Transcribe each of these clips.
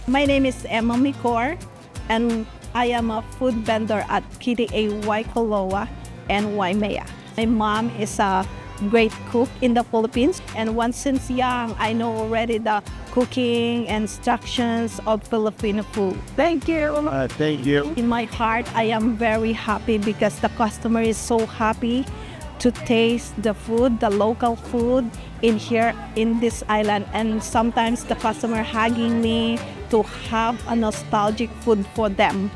My name is Emma Mikor, and I am a food vendor at KTA Waikoloa and Waimea. My mom is a great cook in the Philippines, and once since young, I know already the cooking instructions of Filipino food. Thank you. Thank you. In my heart, I am very happy because the customer is so happy to taste the food, the local food in here in this island. And sometimes the customer hugging me to have a nostalgic food for them.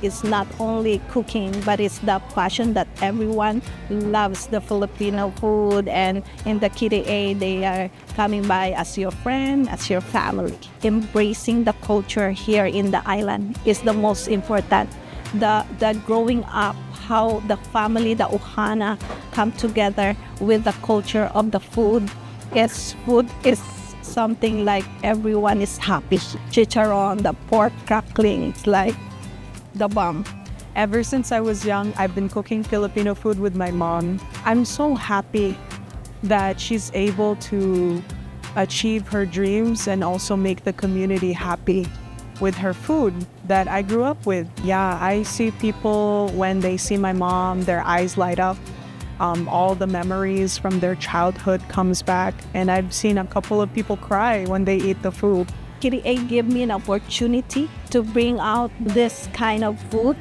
It's not only cooking, but it's the passion that everyone loves the Filipino food, and in the KTA, they are coming by as your friend, as your family. Embracing the culture here in the island is the most important. The growing up, how the family, the Ohana, come together with the culture of the food. Yes, food is something like everyone is happy. Chicharon, the pork crackling, it's like the bomb. Ever since I was young, I've been cooking Filipino food with my mom. I'm so happy that she's able to achieve her dreams and also make the community happy with her food that I grew up with. Yeah, I see people when they see my mom, their eyes light up. All the memories from their childhood comes back, and I've seen a couple of people cry when they eat the food. KTA gave me an opportunity to bring out this kind of food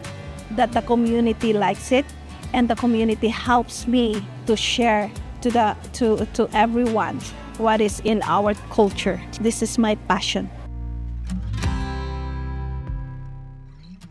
that the community likes it, and the community helps me to share to everyone what is in our culture. This is my passion.